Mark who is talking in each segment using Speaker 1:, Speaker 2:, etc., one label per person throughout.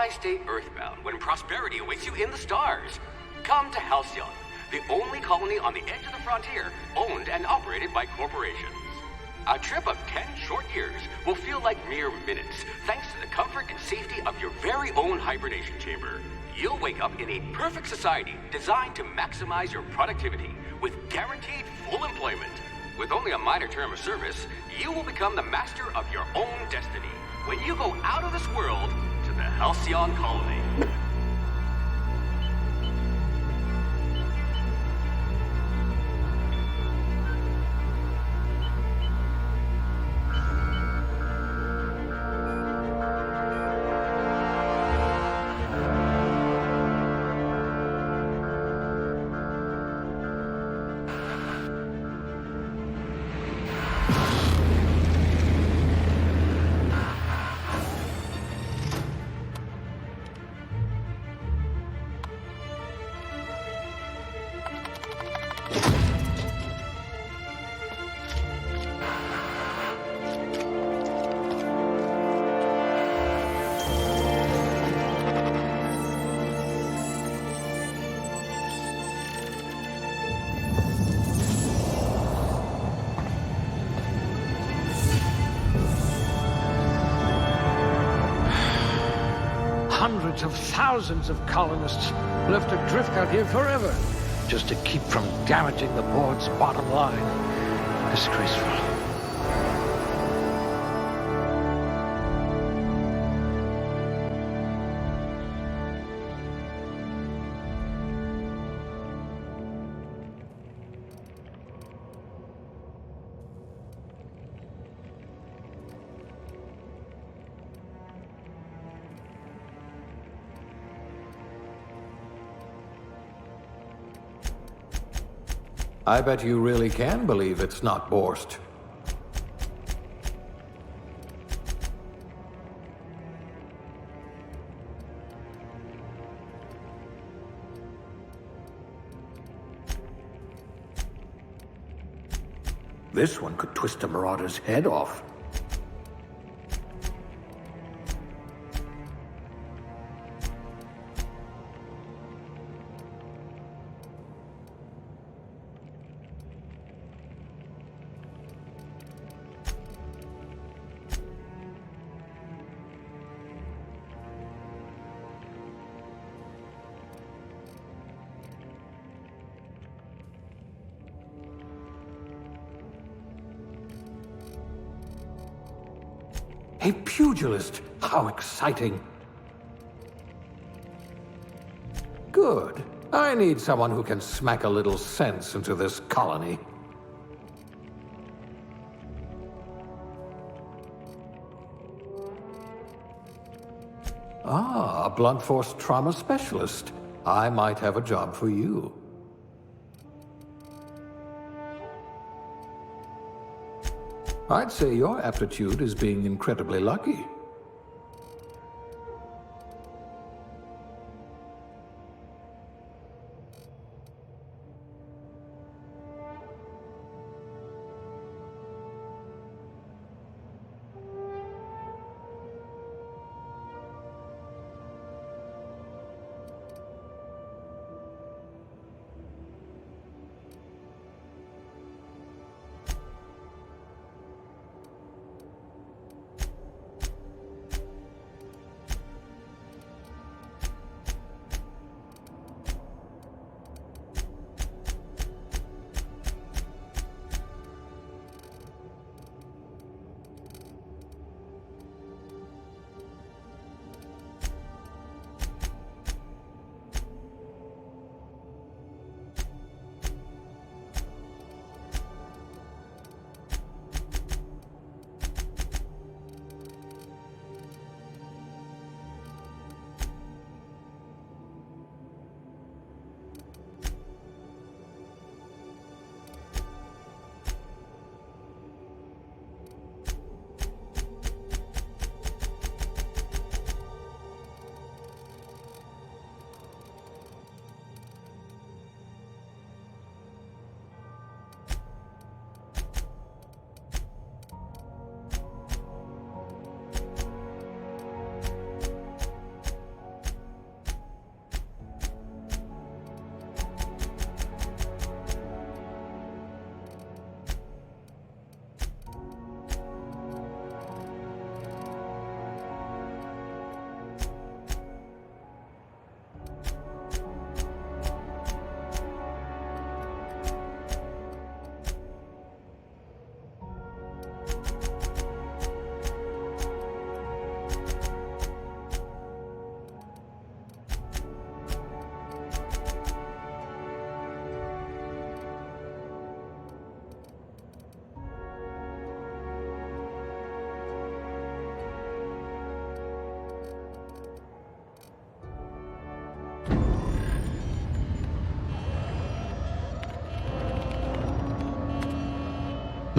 Speaker 1: Why stay earthbound when prosperity awaits you in the stars? Come to Halcyon, the only colony on the edge of the frontier, owned and operated by corporations. A trip of 10 short years will feel like mere minutes, thanks to the comfort and safety of your very own hibernation chamber. You'll wake up in a perfect society designed to maximize your productivity with guaranteed full employment. With only a minor term of service, you will become the master of your own destiny when you go out of this world to the Halcyon colony.
Speaker 2: Hundreds of thousands of colonists left adrift out here forever, just to keep from damaging the board's bottom line. Disgraceful.
Speaker 3: I bet you really can believe it's not Borst. This one could twist a marauder's head off. A pugilist! How exciting! Good. I need someone who can smack a little sense into this colony. Ah, a blunt force trauma specialist. I might have a job for you. I'd say your aptitude is being incredibly lucky.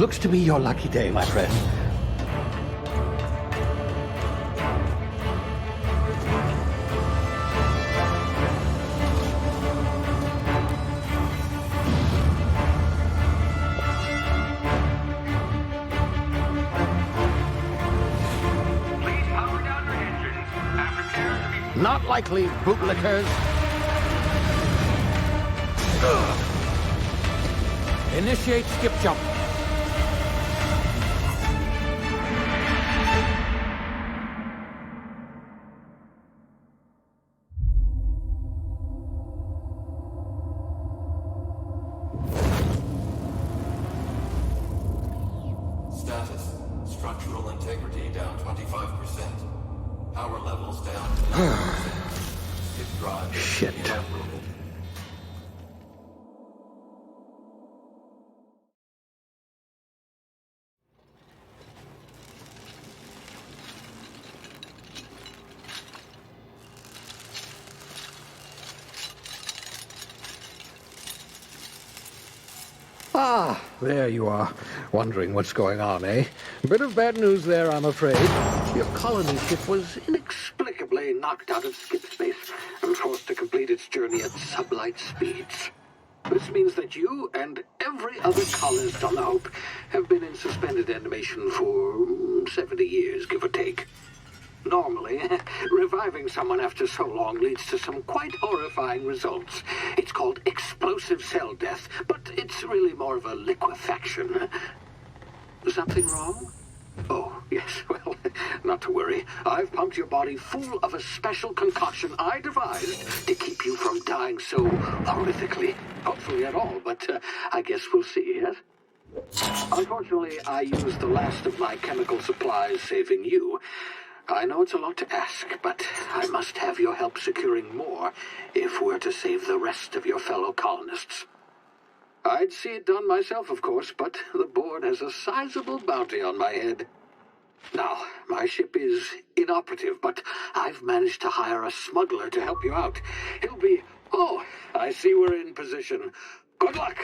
Speaker 2: Looks to be your lucky day, my friend.
Speaker 1: Please power down your engines and prepare to be...
Speaker 2: Not likely, bootlickers. Initiate skip jump.
Speaker 4: Status. Structural integrity down 25%. Power levels down to 90%. Skip drive
Speaker 2: Shit.
Speaker 4: inoperable.
Speaker 2: Ah, there you are. Wondering what's going on, eh? Bit of bad news there, I'm afraid. Your colony ship was inexplicably knocked out of skip space and forced to complete its journey at sublight speeds. This means that you and every other colonist on the Hope have been in suspended animation for 70 years, give or take. Normally, reviving someone after so long leads to some quite horrifying results. It's called explosive cell death, but it's really more of a liquefaction. Something wrong? Oh, yes, well, not to worry. I've pumped your body full of a special concoction I devised to keep you from dying so horrifically. Hopefully at all, but I guess we'll see, yes? Unfortunately, I used the last of my chemical supplies saving you. I know it's a lot to ask, but I must have your help securing more if we're to save the rest of your fellow colonists. I'd see it done myself, of course, but the board has a sizable bounty on my head. Now, my ship is inoperative, but I've managed to hire a smuggler to help you out. He'll be... Oh, I see we're in position. Good luck!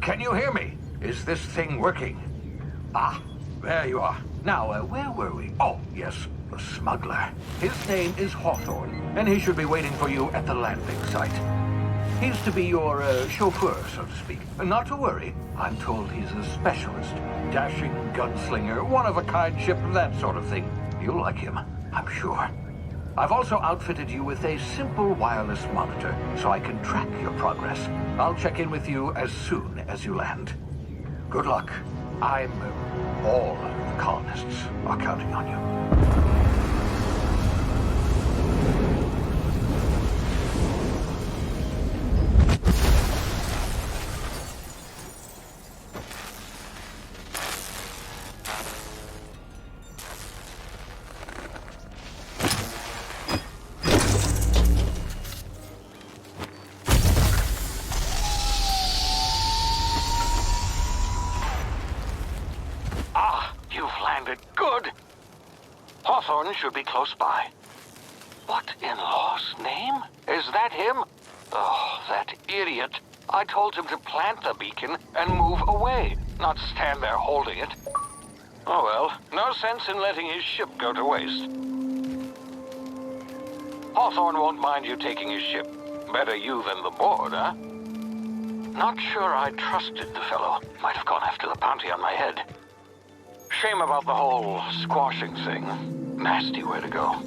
Speaker 3: Can you hear me? Is this thing working? Ah, there you are. Now, where were we? Oh, yes, the smuggler. His name is Hawthorne, and he should be waiting for you at the landing site. He's to be your chauffeur, so to speak. Not to worry. I'm told he's a specialist. Dashing gunslinger, one-of-a-kind ship, that sort of thing. You'll like him, I'm sure. I've also outfitted you with a simple wireless monitor, so I can track your progress. I'll check in with you as soon as you land. Good luck. All the colonists are counting on you.
Speaker 2: Hawthorne should be close by. What in law's name? Is that him? Oh, that idiot. I told him to plant the beacon and move away, not stand there holding it. Oh well, no sense in letting his ship go to waste. Hawthorne won't mind you taking his ship. Better you than the board, huh? Not sure I trusted the fellow. Might have gone after the bounty on my head. Shame about the whole squashing thing. Nasty way to go.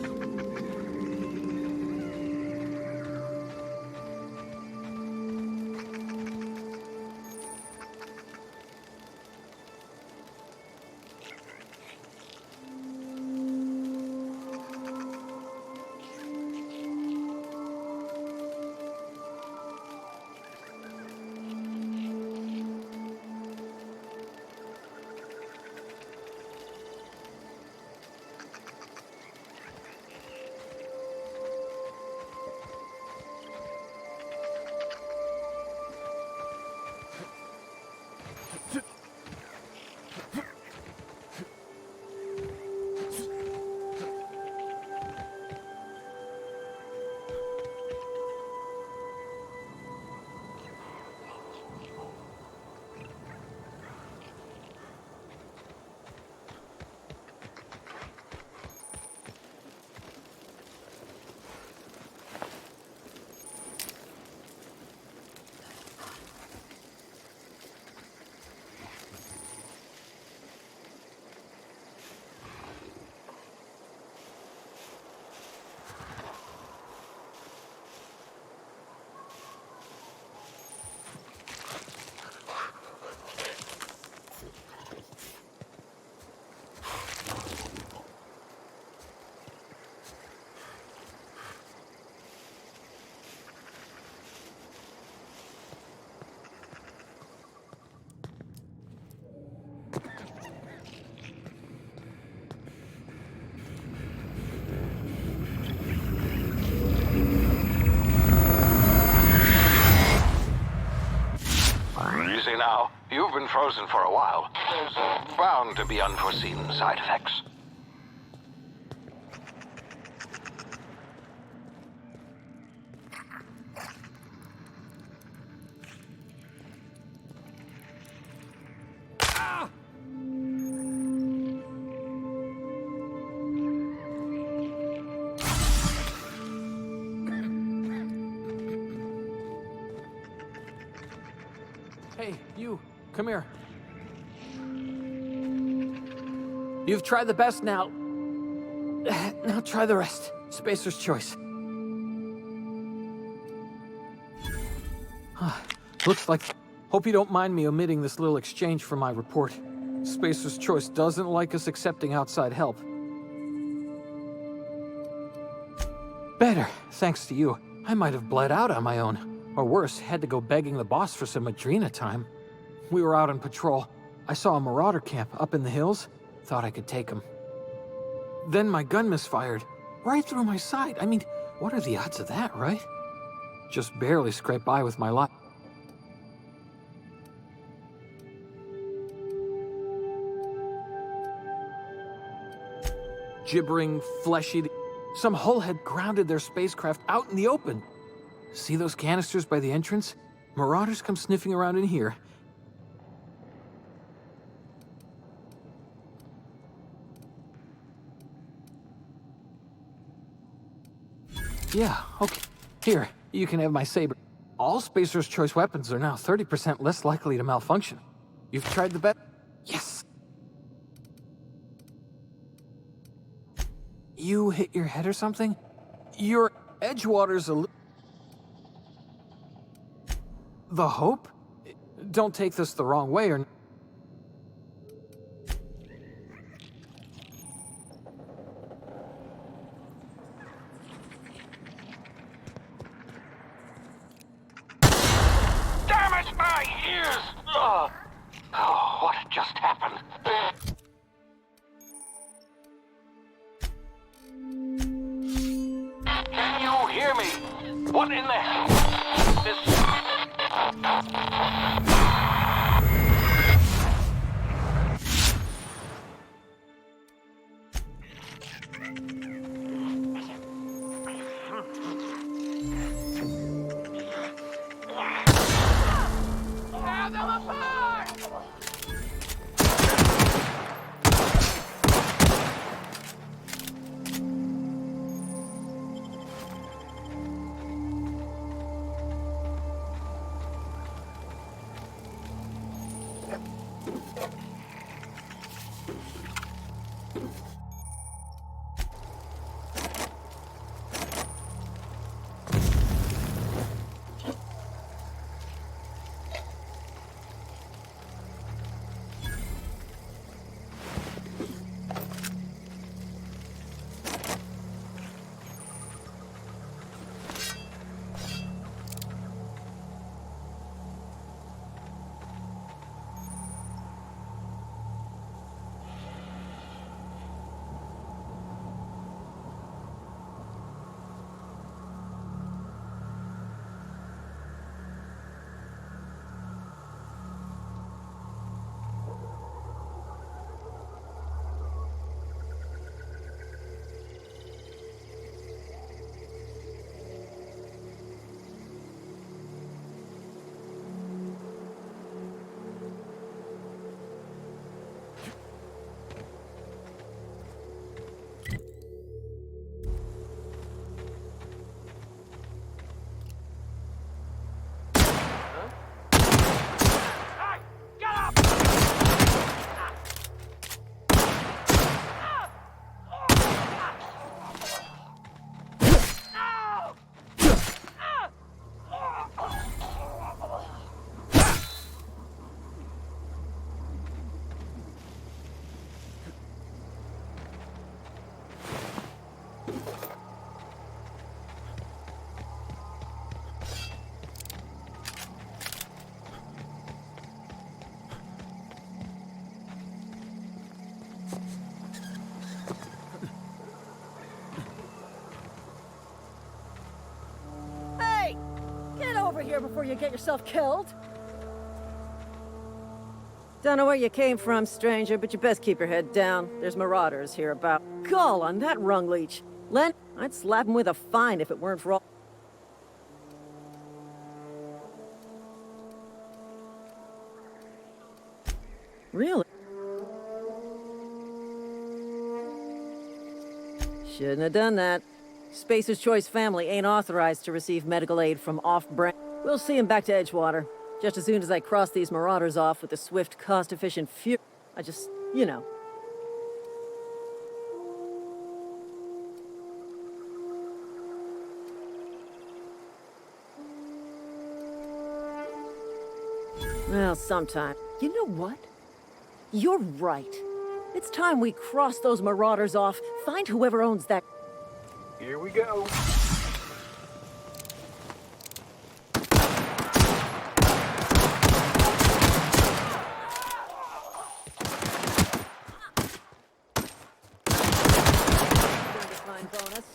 Speaker 5: frozen for a while. There's bound to be unforeseen side effects.
Speaker 6: Hey, you, come here. You've tried the best now. Now try the rest. Spacer's choice. Looks like... Hope you don't mind me omitting this little exchange from my report. Spacer's choice doesn't like us accepting outside help. Better, thanks to you. I might have bled out on my own. Or worse, had to go begging the boss for some Adrena time. We were out on patrol. I saw a marauder camp up in the hills. Thought I could take him. Then my gun misfired. Right through my side. I mean, what are the odds of that, right? Just barely scraped by with my life. Gibbering, fleshy... Some hull had grounded their spacecraft out in the open. See those canisters by the entrance? Marauders come sniffing around in here. Yeah, okay. Here, you can have my saber. All Spacer's Choice weapons are now 30% less likely to malfunction. You've tried the bet? Yes! You hit your head or something? Your Edgewater's a little... The Hope? Don't take this the wrong way or...
Speaker 5: Damn it, my ears! Oh, what just happened? Can you hear me? What in the hell? This...
Speaker 7: Here before you get yourself killed. Don't know where you came from, stranger, but you best keep your head down. There's marauders here about. Gall on that rung leech. Len, I'd slap him with a fine if it weren't for all. Really? Shouldn't have done that. Spacer's Choice family ain't authorized to receive medical aid from off-brand. We'll see him back to Edgewater. Just as soon as I cross these marauders off with a swift, cost-efficient fuel. I just, you know. Well, sometime. You know what? You're right. It's time we cross those marauders off, find whoever owns that.
Speaker 3: Here we go.
Speaker 7: Fine bonus.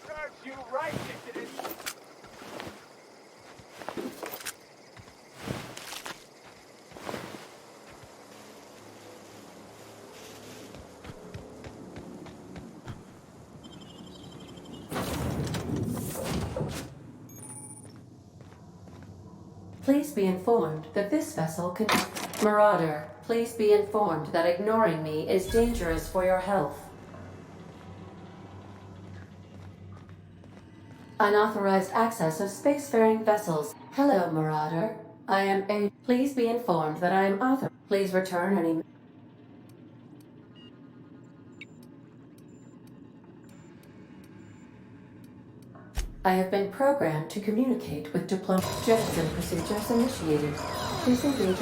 Speaker 3: Serves you right, Dissident.
Speaker 8: Please be informed that this vessel can... Marauder, please be informed that ignoring me is dangerous for your health. Unauthorized access of spacefaring vessels. Hello, Marauder. I am a... Please be informed that I am author. Please return any... I have been programmed to communicate with diplomat. Jettison procedures initiated. Please engage.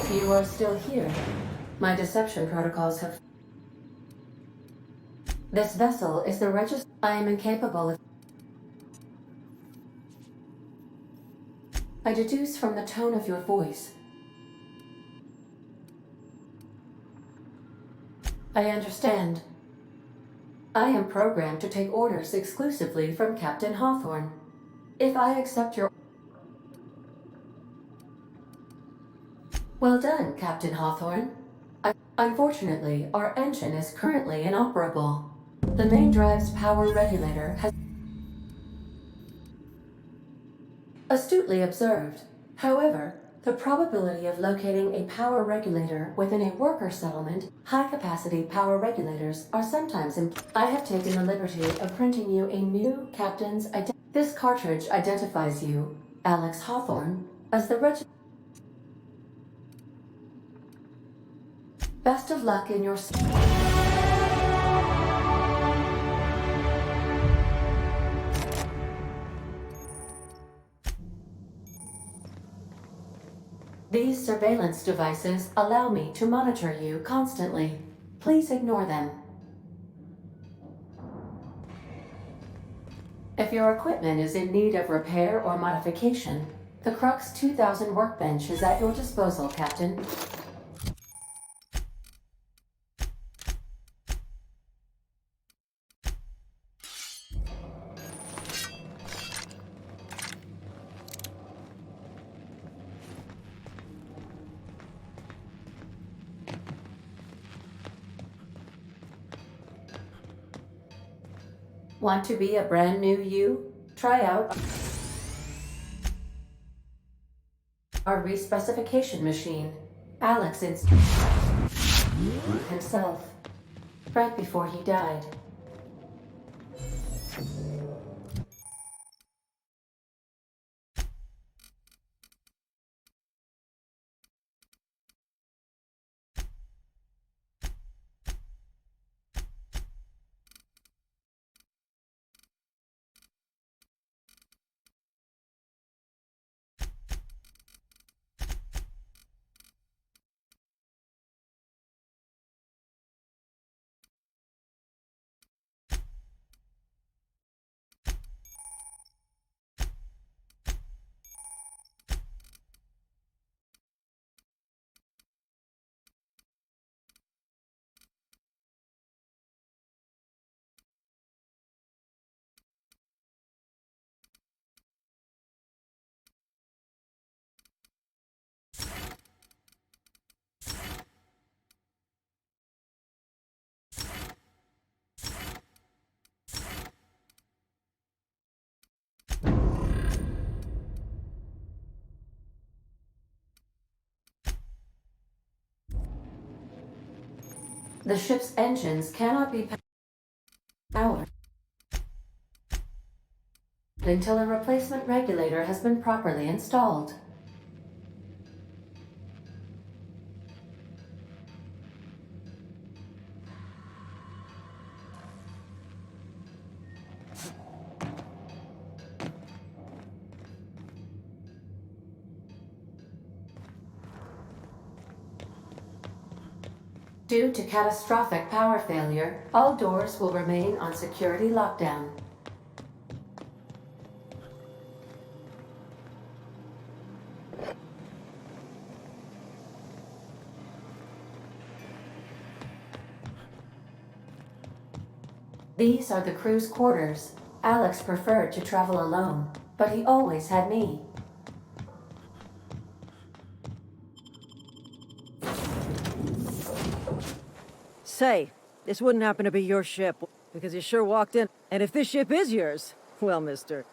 Speaker 8: If you are still here, my deception protocols have... This vessel is the register. I am incapable of... I deduce from the tone of your voice. I understand. I am programmed to take orders exclusively from Captain Hawthorne. If I accept your... Well done, Captain Hawthorne. Unfortunately, our engine is currently inoperable. The main drive's power regulator has... Astutely observed. However, the probability of locating a power regulator within a worker settlement, high-capacity power regulators are sometimes I have taken the liberty of printing you a new captain's identity. This cartridge identifies you, Alex Hawthorne, as the Best of luck in your... These surveillance devices allow me to monitor you constantly. Please ignore them. If your equipment is in need of repair or modification, the Crux 2000 workbench is at your disposal, Captain. Want to be a brand new you? Try out our respecification machine. Alex himself, right before he died. The ship's engines cannot be powered until a replacement regulator has been properly installed. Due to catastrophic power failure, all doors will remain on security lockdown. These are the crew's quarters. Alex preferred to travel alone, but he always had me.
Speaker 7: Say, this wouldn't happen to be your ship, because you sure walked in. And if this ship is yours, well, mister.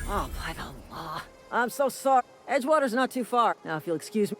Speaker 7: Oh, by the law. I'm so sorry. Edgewater's not too far. Now, if you'll excuse me.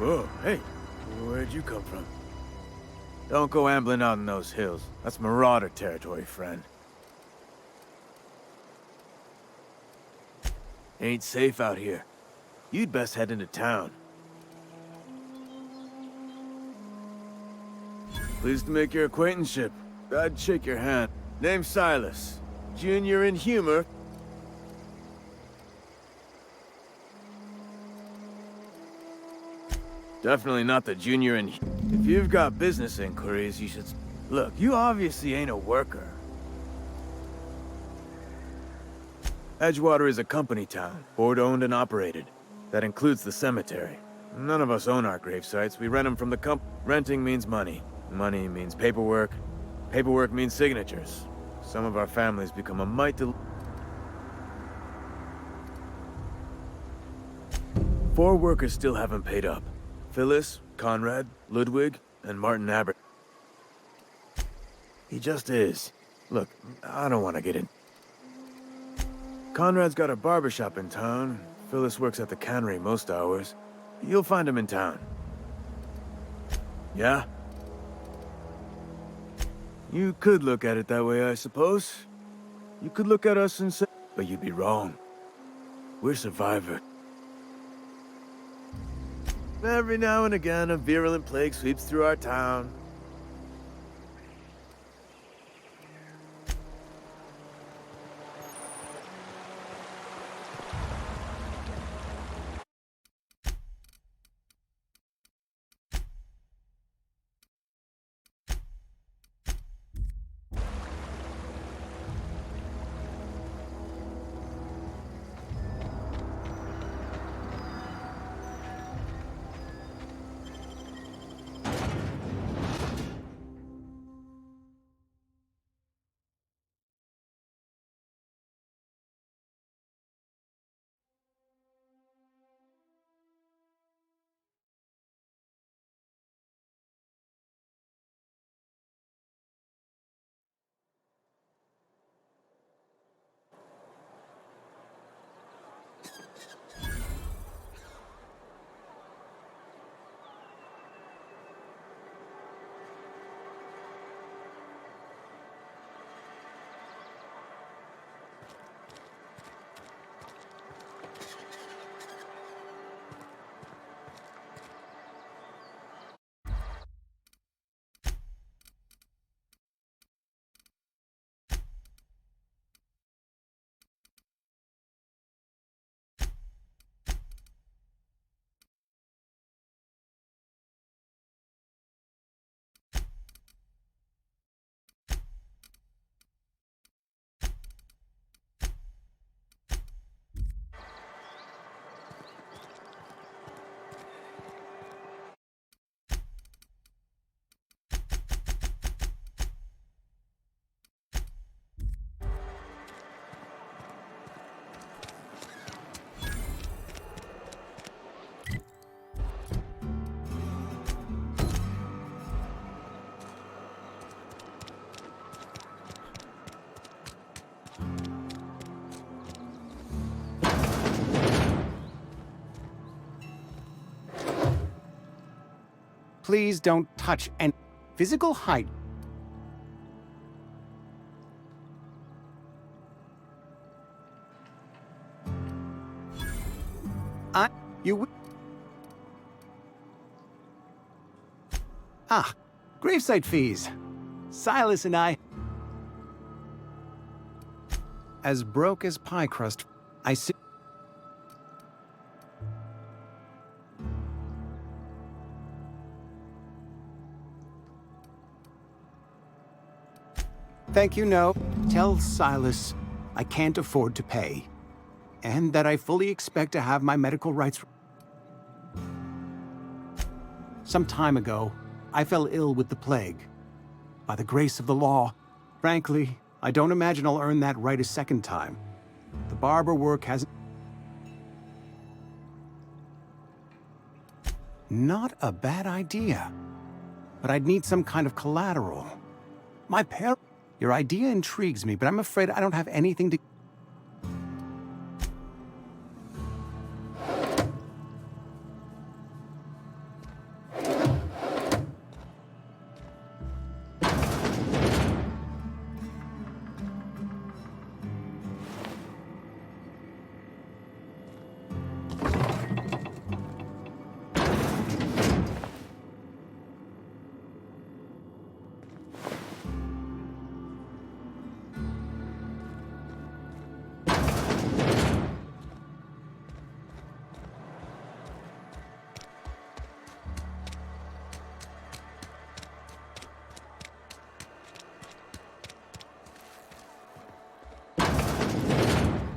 Speaker 9: Whoa, hey, where'd you come from? Don't go ambling out in those hills. That's Marauder territory, friend. Ain't safe out here. You'd best head into town. Pleased to make your acquaintanceship. I'd shake your hand. Name's Silas. Junior in humor. Definitely not the junior in... If you've got business inquiries, you should... Look, you obviously ain't a worker. Edgewater is a company town, board-owned and operated. That includes the cemetery. None of us own our grave sites. We rent them from the Renting means money. Money means paperwork. Paperwork means signatures. Some of our families become a mite to... 4 workers still haven't paid up. Phyllis, Conrad, Ludwig, and Martin Abbott. He just is. Look, I don't want to get in. Conrad's got a barbershop in town. Phyllis works at the cannery most hours. You'll find him in town. Yeah? You could look at it that way, I suppose. You could look at us and say... But you'd be wrong. We're survivors. Every now and again, a virulent plague sweeps through our town.
Speaker 10: Please don't touch any physical height. Gravesite fees. Silas and I... As broke as pie crust, I see... Thank you, no. Tell Silas I can't afford to pay, and that I fully expect to have my medical rights. Some time ago, I fell ill with the plague. By the grace of the law, frankly, I don't imagine I'll earn that right a second time. The barber work hasn't... Not a bad idea, but I'd need some kind of collateral. My parents... Your idea intrigues me, but I'm afraid I don't have anything to...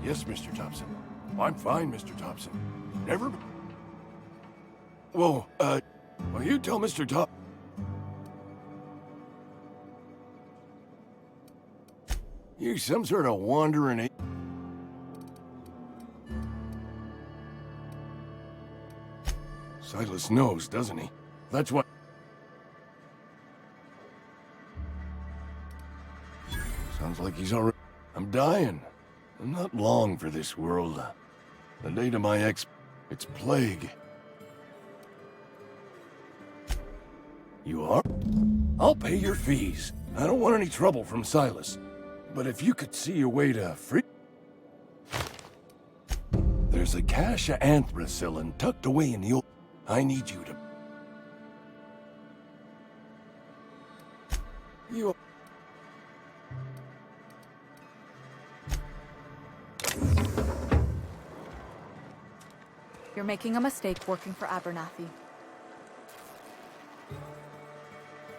Speaker 11: Yes, Mr. Thompson. I'm fine, Mr. Thompson. Never... Whoa, will you tell Mr. Top... You some sort of wandering... Silas knows, doesn't he? That's what... Sounds like he's already... I'm dying. I'm not long for this world. The date of my it's plague. You are? I'll pay your fees. I don't want any trouble from Silas. But if you could see your way to free... There's a cache of anthracillin tucked away in the old... I need you to... You...
Speaker 12: You're making a mistake working for Abernathy.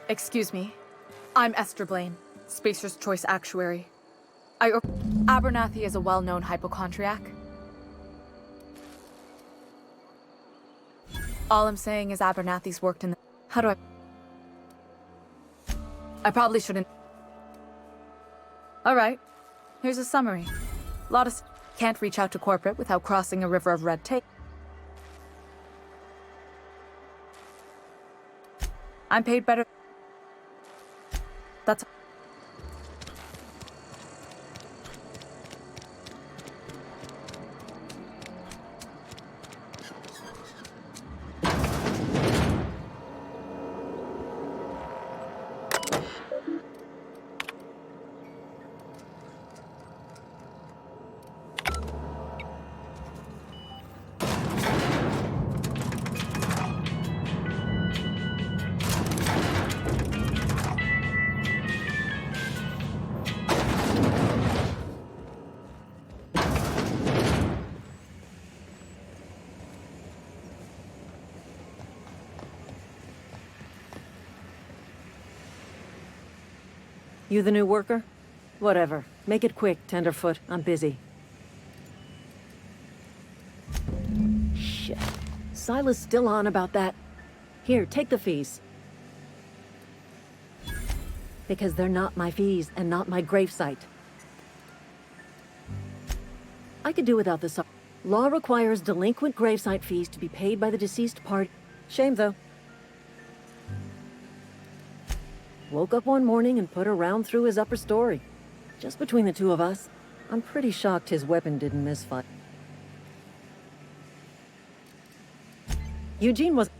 Speaker 12: Excuse me. I'm Esther Blaine, Spacer's Choice Actuary. Abernathy is a well-known hypochondriac. All I'm saying is Abernathy's worked in the... How do I probably shouldn't... Alright. Here's a summary. Lotus can't reach out to corporate without crossing a river of red tape. I'm paid better. That's...
Speaker 7: You the new worker? Whatever. Make it quick, Tenderfoot. I'm busy. Shit. Silas still on about that. Here, take the fees. Because they're not my fees and not my gravesite. I could do without this. Law requires delinquent gravesite fees to be paid by the deceased party. Shame, though. Woke up one morning and put a round through his upper story. Just between the two of us, I'm pretty shocked his weapon didn't misfire. Eugene was...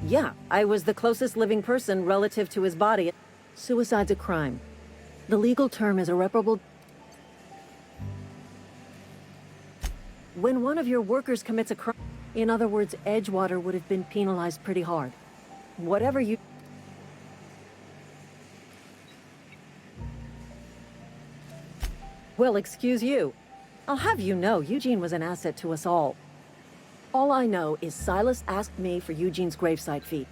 Speaker 7: Yeah, I was the closest living person relative to his body. Suicide's a crime. The legal term is irreparable... When one of your workers commits a crime... In other words, Edgewater would have been penalized pretty hard. Whatever you... Well, excuse you. I'll have you know, Eugene was an asset to us all. All I know is Silas asked me for Eugene's gravesite fee.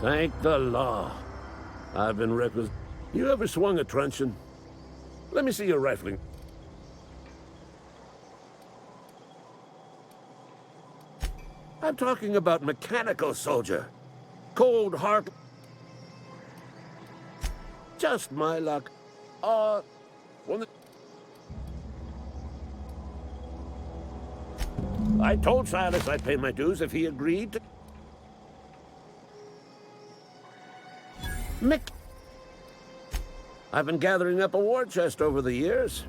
Speaker 13: Thank the law. I've been reckless. You ever swung a truncheon? Let me see your rifling. I'm talking about mechanical soldier. Cold heart. Just my luck. One that... I told Silas I'd pay my dues if he agreed to... Mick. I've been gathering up a war chest over the years.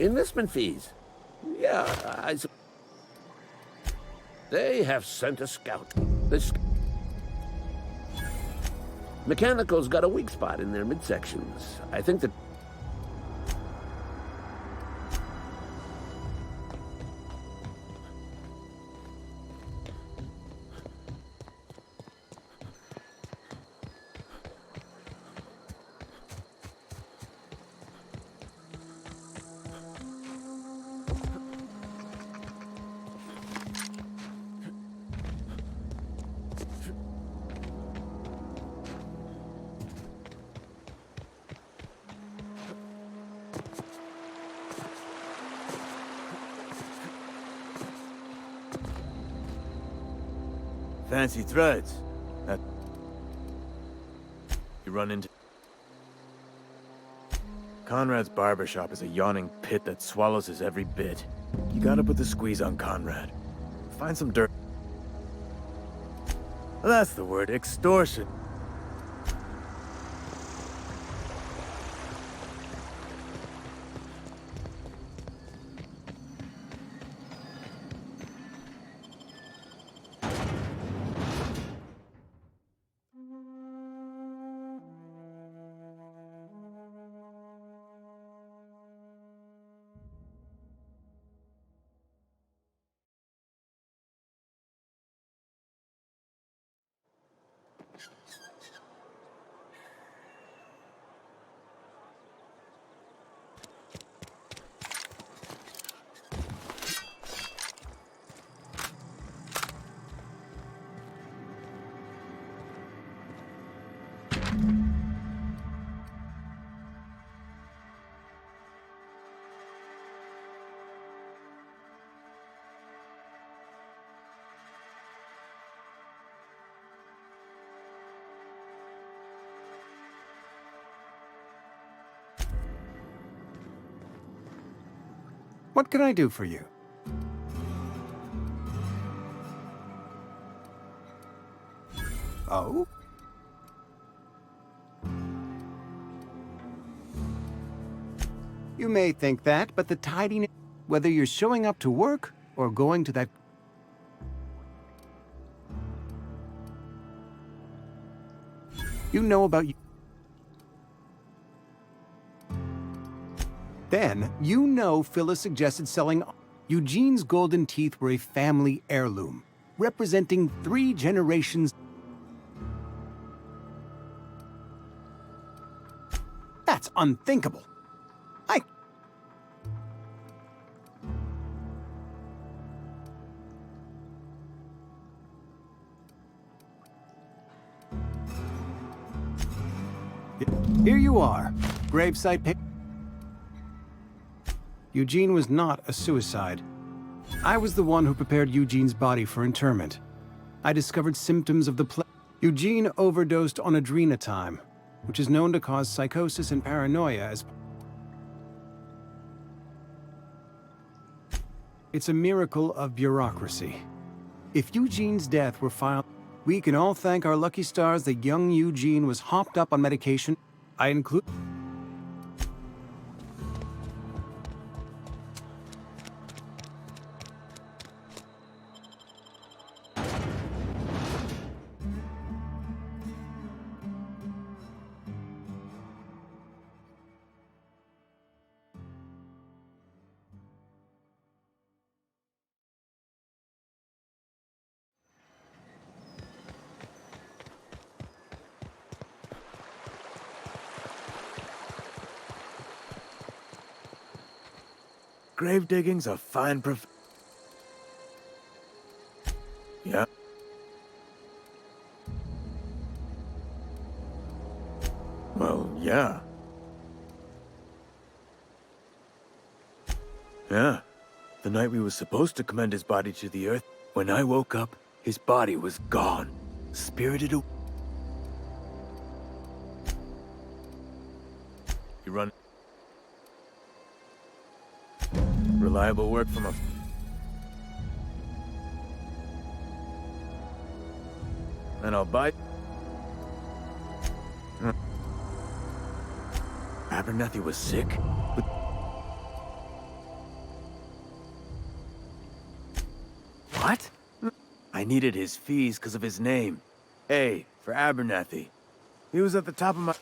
Speaker 13: Enlistment fees. Yeah, They have sent a scout. This... Mechanical's got a weak spot in their midsections. I think that...
Speaker 9: Fancy threads. That you run into. Conrad's barbershop is a yawning pit that swallows his every bit. You gotta put the squeeze on Conrad. Find some dirt. That's the word, extortion.
Speaker 10: What can I do for you? Oh? You may think that, but the tidiness, whether you're showing up to work or going to that... You know about... Then, you know Phyllis suggested selling. Eugene's golden teeth were a family heirloom, representing 3 generations. That's unthinkable. Here you are. Gravesite pic. Eugene was not a suicide. I was the one who prepared Eugene's body for interment. I discovered symptoms of the plague. Eugene overdosed on adrenatime, which is known to cause psychosis and paranoia as... It's a miracle of bureaucracy. If Eugene's death were filed, we can all thank our lucky stars that young Eugene was hopped up on medication. I include...
Speaker 9: Grave digging's a fine Yeah. Well, yeah. Yeah. The night we were supposed to commend his body to the earth, when I woke up, his body was gone. Spirited away. You run... Reliable work from a... And I'll buy... Abernathy was sick? What? I needed his fees because of his name. A for Abernathy. He was at the top of my...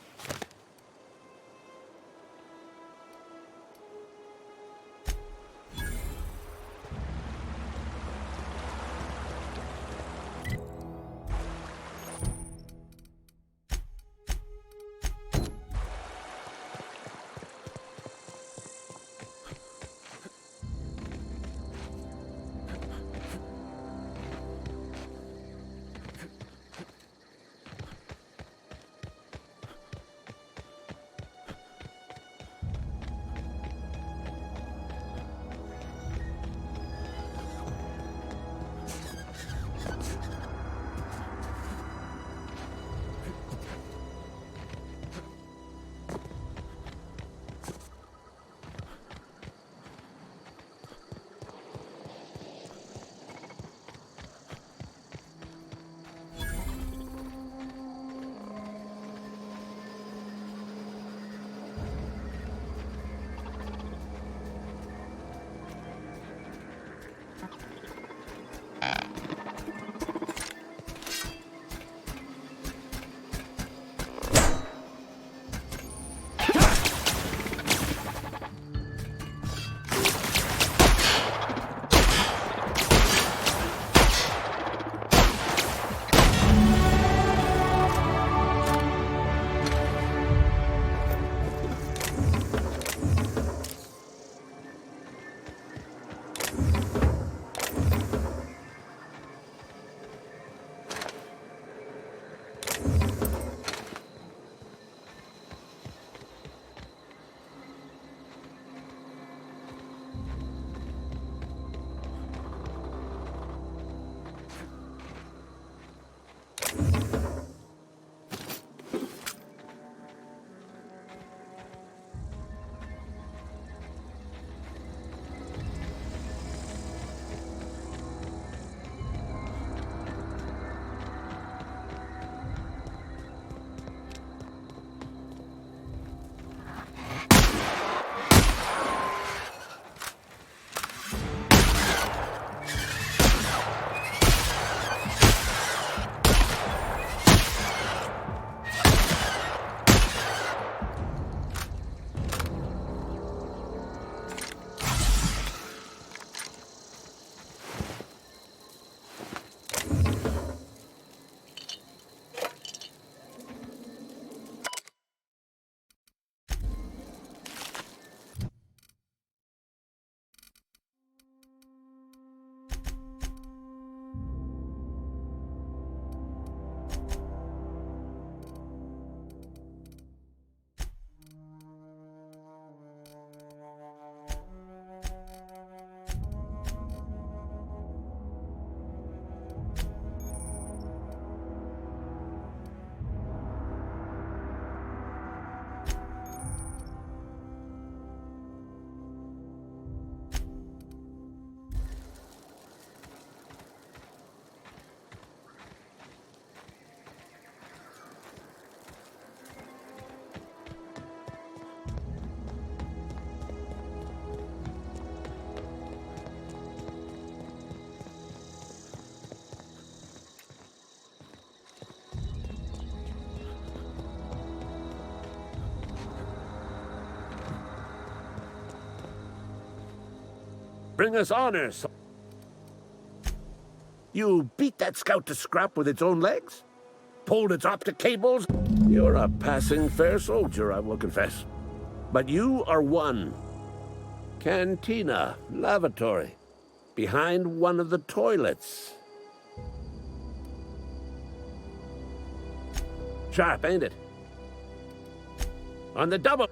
Speaker 13: Bring us honors. You beat that scout to scrap with its own legs? Pulled its optic cables? You're a passing fair soldier, I will confess. But you are one. Cantina, lavatory, behind one of the toilets. Sharp, ain't it? On the double.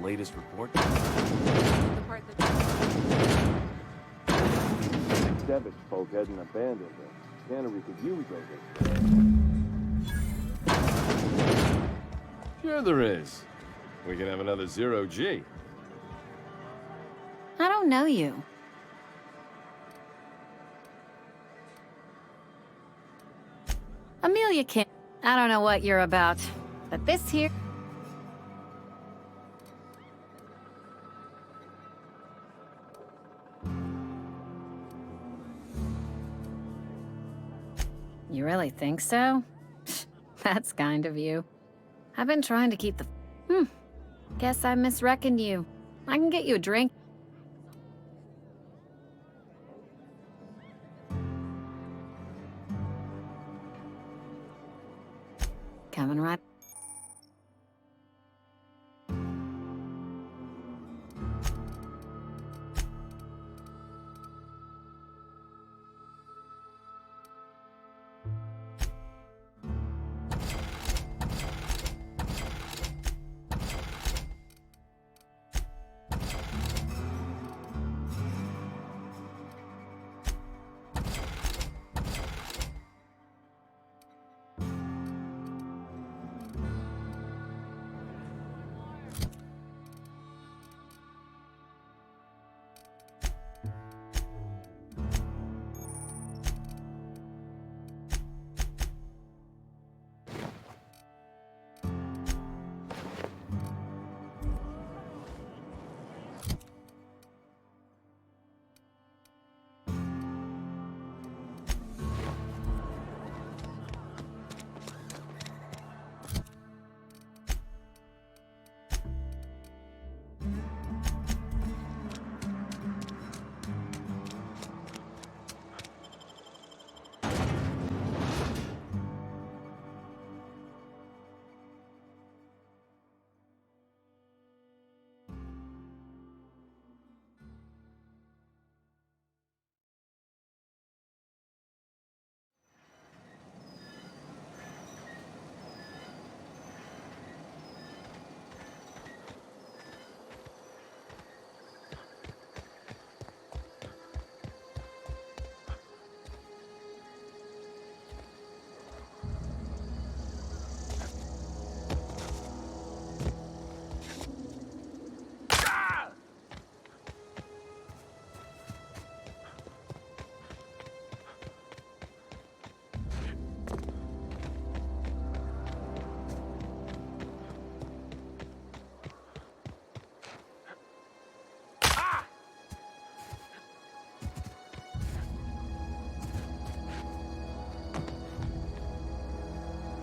Speaker 11: Latest report?
Speaker 14: Devich folk hadn't abandoned the cannery could use over. Sure there is. We can have another zero-G.
Speaker 15: I don't know you. Amelia can't. I don't know what you're about, but this here... You really think so? That's kind of you. I've been trying to keep the... Guess I misreckoned you. I can get you a drink. Coming right...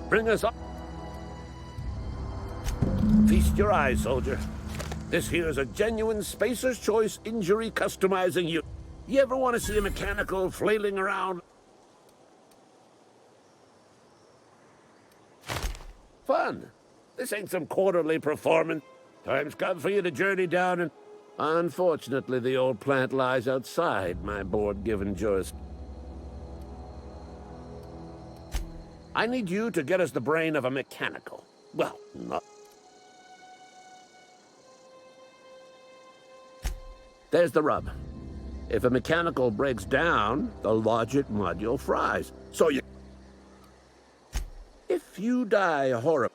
Speaker 13: Bring us up. Feast your eyes, soldier. This here is a genuine Spacer's Choice injury customizing unit. You ever want to see a mechanical flailing around? Fun. This ain't some quarterly performance. Time's come for you to journey down and... Unfortunately, the old plant lies outside my board-given jurisdiction. I need you to get us the brain of a mechanical. Well, not... There's the rub. If a mechanical breaks down, the logic module fries. So you... If you die horribly...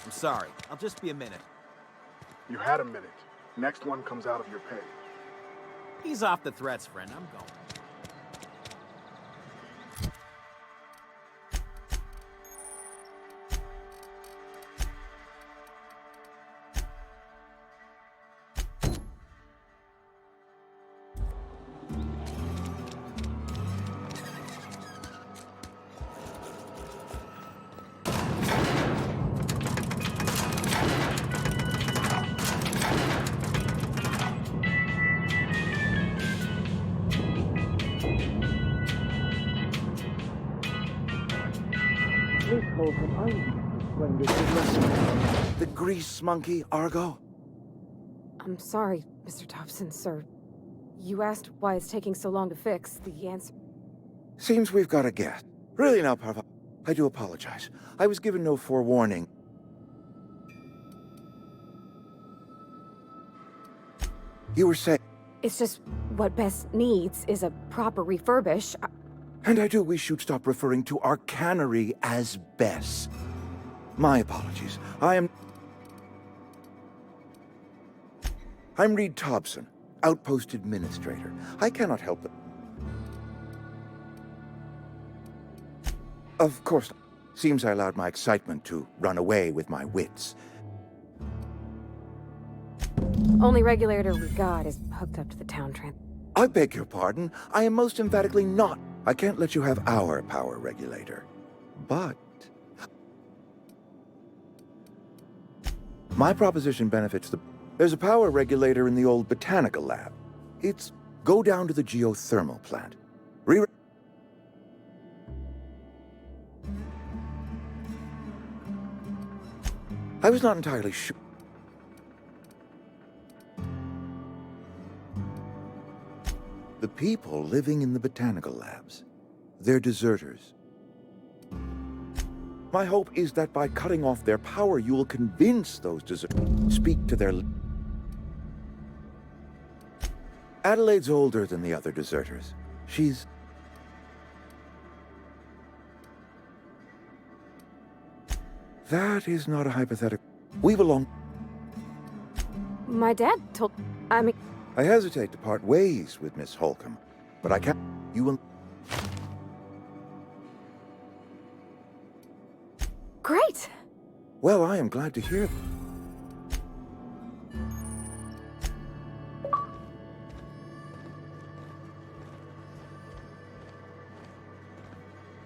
Speaker 16: I'm sorry. I'll just be a minute.
Speaker 17: You had a minute. Next one comes out of your pay.
Speaker 16: Ease off the threats, friend. I'm going.
Speaker 18: The grease monkey, Argo?
Speaker 19: I'm sorry, Mr. Thompson, sir. You asked why it's taking so long to fix. The answer...
Speaker 18: Seems we've got a guest. Really now, Parva. I do apologize. I was given no forewarning. You were saying...
Speaker 19: It's just what Bess needs is a proper refurbish.
Speaker 18: And I do wish you'd stop referring to our cannery as Bess. My apologies. I'm Reed Thompson, Outpost Administrator. I cannot help it. Of course, seems I allowed my excitement to run away with my wits.
Speaker 19: Only regulator we got is hooked up to the town tram.
Speaker 18: I beg your pardon. I am most emphatically not. I can't let you have our power regulator. But... my proposition benefits the... There's a power regulator in the old botanical lab. It's go down to the geothermal plant. I was not entirely sure. The people living in the botanical labs, they're deserters. My hope is that by cutting off their power, you will convince those deserters to speak to their... Adelaide's older than the other deserters. She's... That is not a hypothetical. We belong...
Speaker 19: My dad told... I mean...
Speaker 18: I hesitate to part ways with Miss Holcomb, but I can't... You will...
Speaker 19: Great!
Speaker 18: Well, I am glad to hear...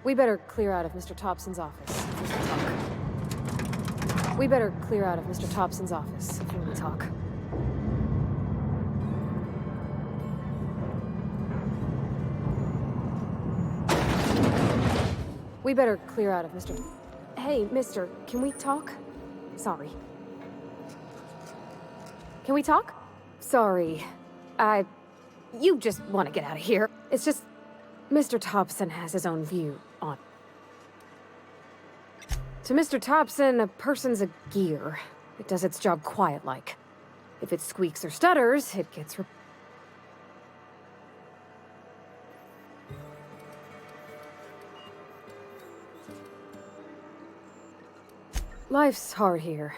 Speaker 19: We better clear out of Mr. Thompson's office if we can talk. We better clear out of Mr. Thompson's office if we want to talk. We better clear out of Mr. Hey, mister, can we talk? Sorry. Can we talk? Sorry. You just want to get out of here. It's just... Mr. Thompson has his own view on... To Mr. Thompson, a person's a gear. It does its job quiet-like. If it squeaks or stutters, it gets... Life's hard here.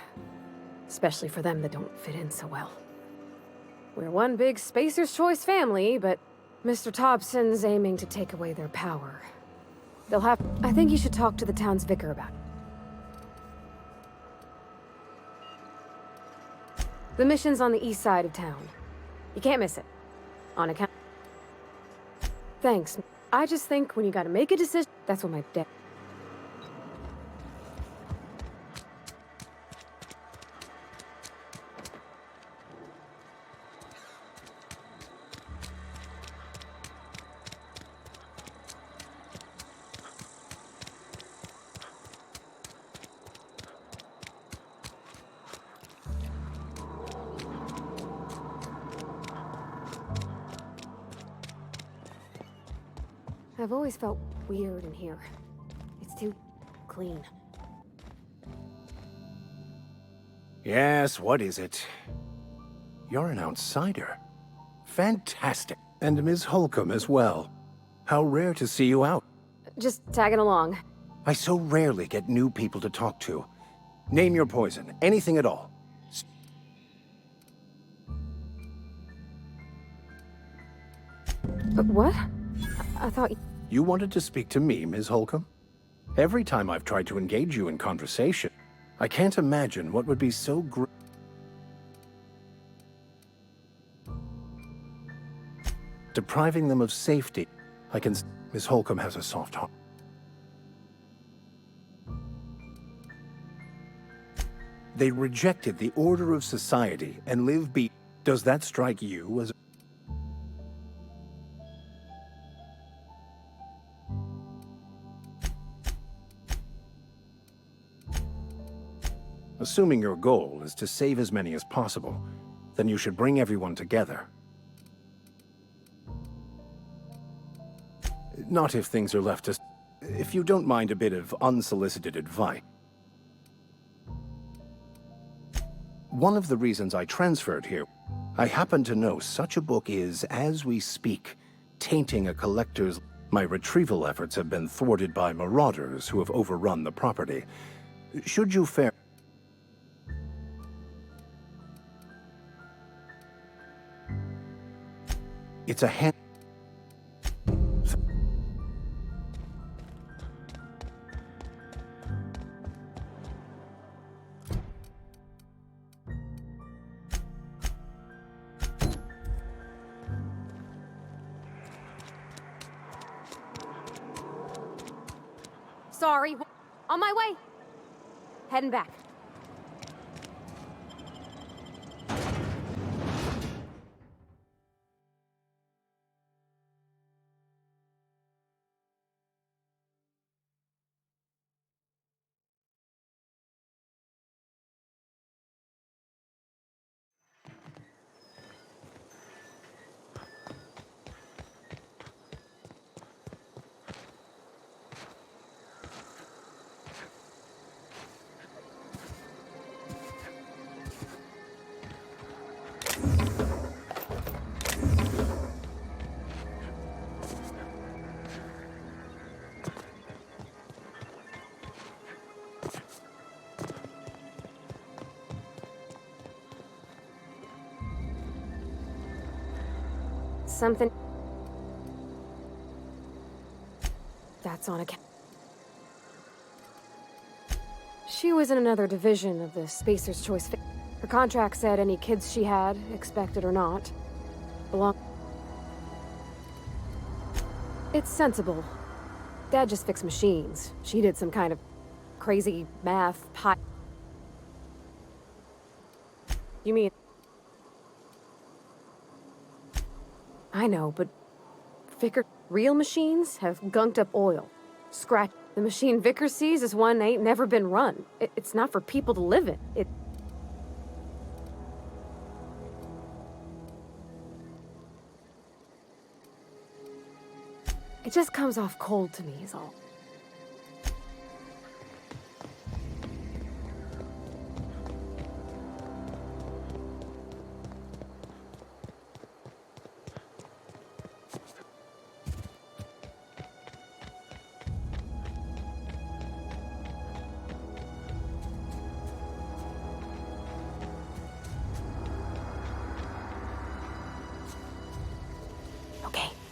Speaker 19: Especially for them that don't fit in so well. We're one big Spacer's Choice family, but Mr. Thompson's aiming to take away their power. They'll have... I think you should talk to the town's vicar about it. The mission's on the east side of town. You can't miss it. On account... Thanks. I just think when you gotta make a decision, that's what my dad... I've always felt weird in here. It's too clean.
Speaker 20: Yes, what is it? You're an outsider. Fantastic. And Ms. Holcomb as well. How rare to see you out.
Speaker 19: Just tagging along.
Speaker 20: I so rarely get new people to talk to. Name your poison. Anything at all.
Speaker 19: But what? I thought...
Speaker 20: You wanted to speak to me, Ms. Holcomb? Every time I've tried to engage you in conversation, I can't imagine what would be so great. Depriving them of safety. I can... Ms. Holcomb has a soft heart. They rejected the order of society and live be... Does that strike you as... Assuming your goal is to save as many as possible, then you should bring everyone together. Not if things are left to... If you don't mind a bit of unsolicited advice. One of the reasons I transferred here, I happen to know such a book is, as we speak, tainting a collector's... My retrieval efforts have been thwarted by marauders who have overrun the property. Should you fare... It's a hand...
Speaker 19: Sorry. On my way. Heading back. Something... That's on account... She was in another division of the Spacer's Choice. Her contract said any kids she had, expected or not, belong... It's sensible. Dad just fixed machines. She did some kind of crazy math pie... You mean... I know, but real machines have gunked up oil. Scratch. The machine Vickers sees is one ain't never been run. It's not for people to live in. It just comes off cold to me, is all.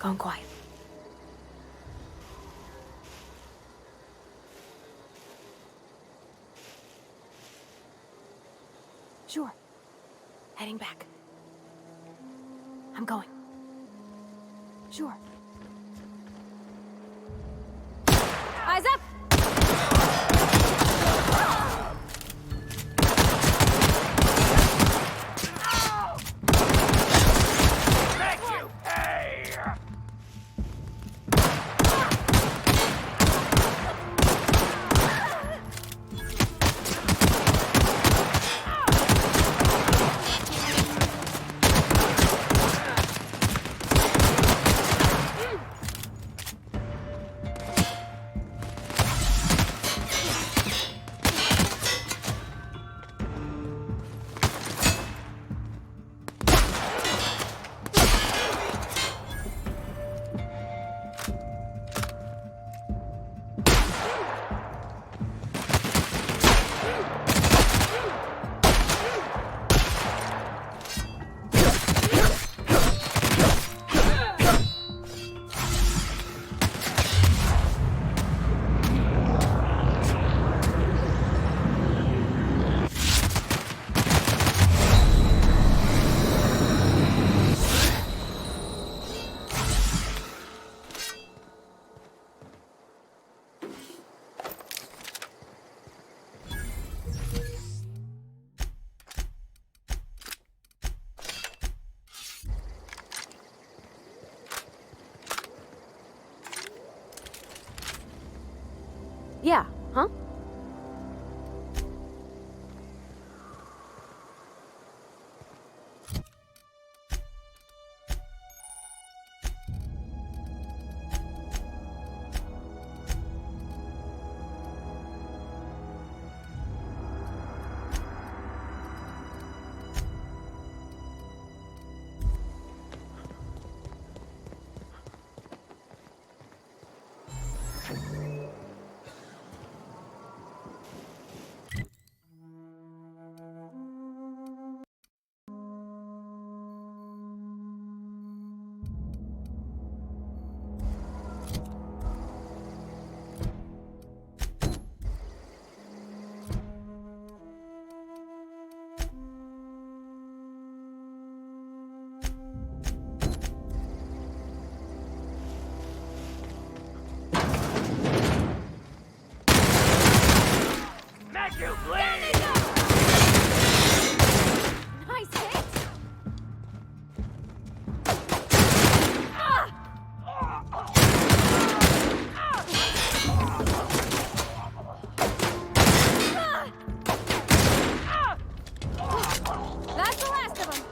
Speaker 19: Gone quiet. Sure. Heading back. I'm going. Sure. Eyes up!
Speaker 5: Thank you! Hey!
Speaker 19: Yeah, huh?
Speaker 5: Make you bleed!
Speaker 19: Nice hit! That's the last of them!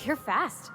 Speaker 19: You're fast.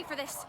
Speaker 12: for this.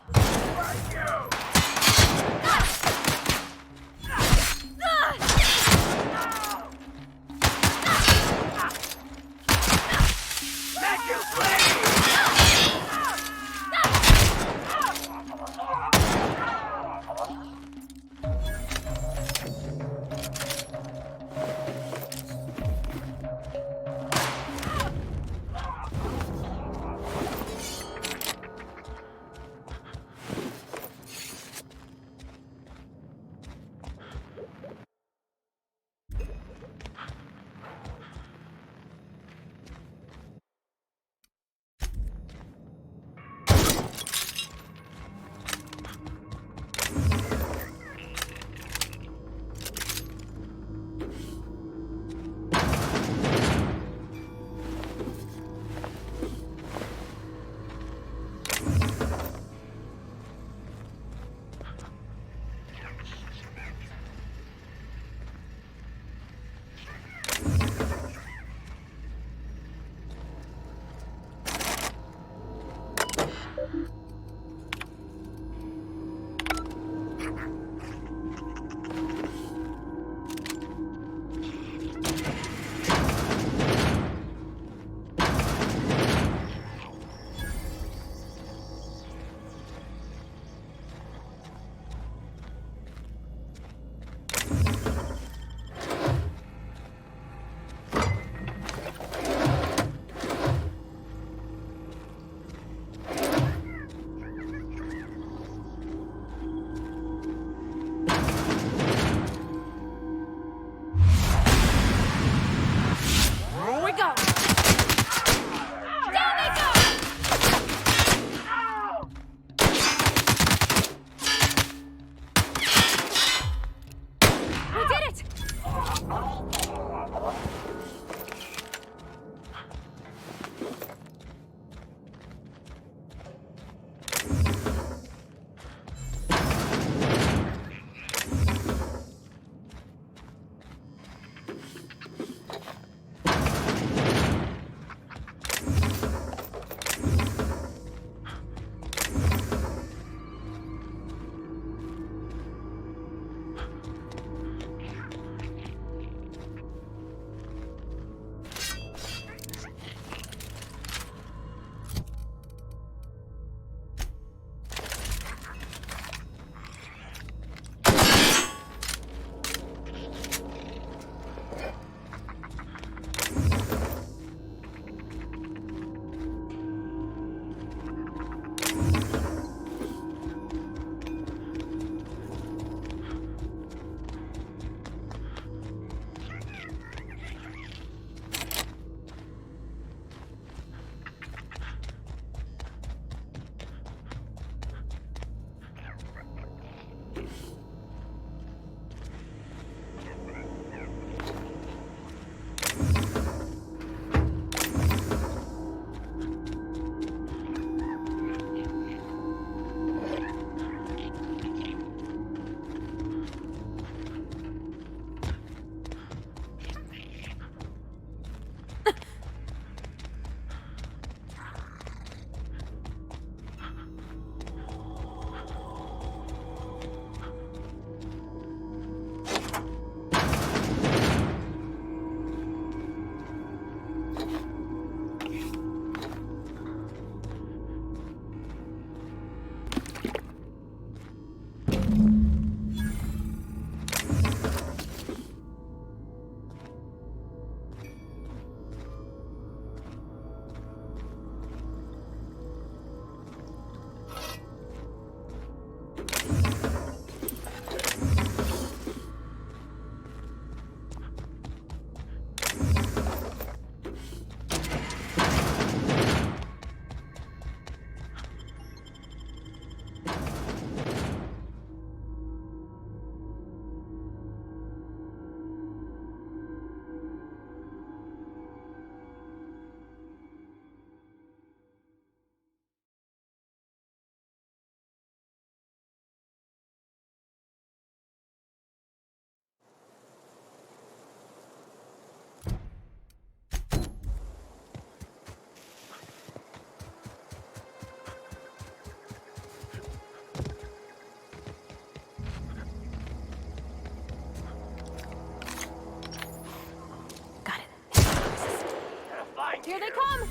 Speaker 19: they come!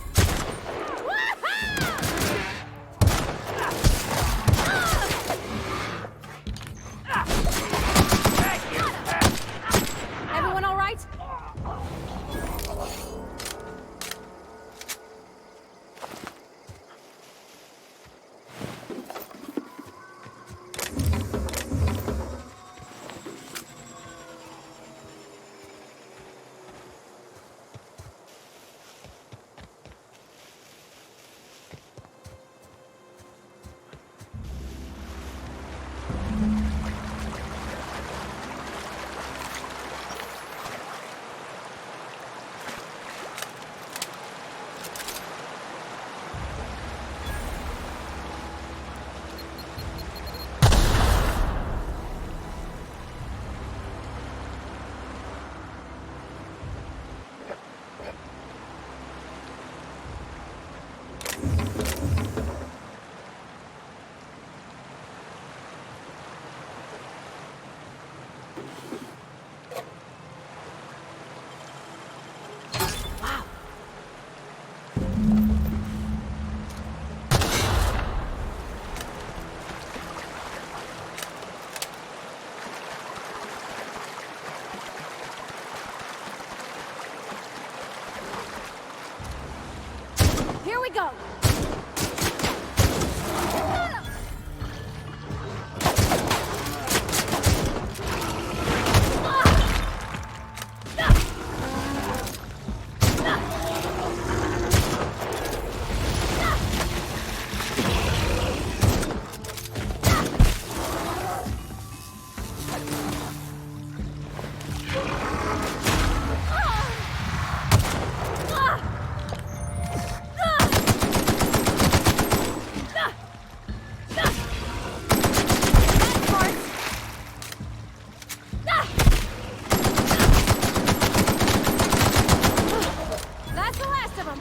Speaker 19: Everyone all right? Here we go! That's the last of them!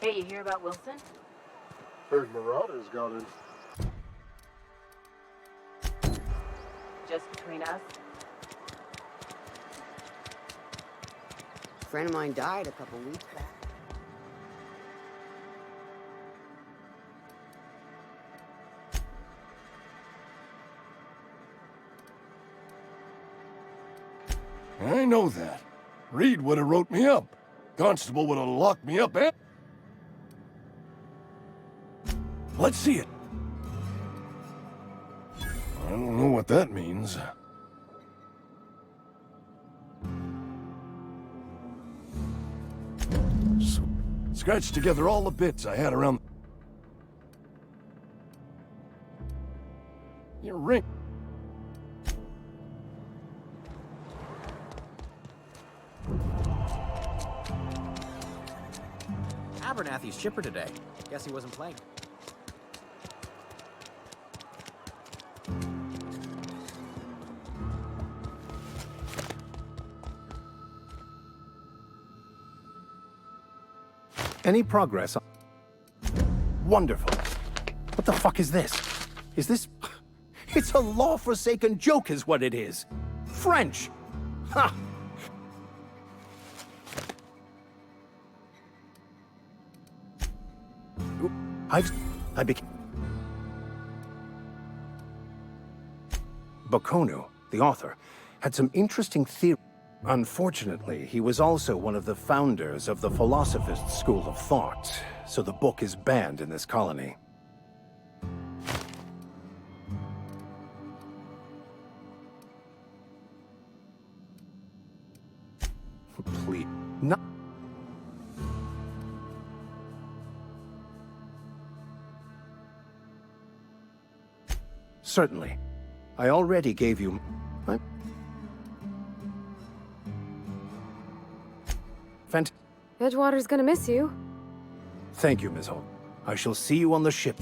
Speaker 7: Hey, you hear about Wilson?
Speaker 17: Heard Marauders got in.
Speaker 7: Just between us?
Speaker 21: A friend of mine died a couple weeks back.
Speaker 11: I know that. Reed would have wrote me up. Constable would have locked me up, eh? Let's see it. I don't know what that means. So, scratch together all the bits I had around... Your ring.
Speaker 16: Abernathy's chipper today. Guess he wasn't playing.
Speaker 20: Any progress? Wonderful. What the fuck is this? Is this... It's a law-forsaken joke is what it is. French! Ha! I became... Bakonu, the author, had some interesting theories. Unfortunately, he was also one of the founders of the Philosophist School of Thought, so the book is banned in this colony. Please. No. Certainly. I already gave you...
Speaker 19: Edgewater's gonna miss you.
Speaker 20: Thank you, Ms. Holt. I shall see you on the ship.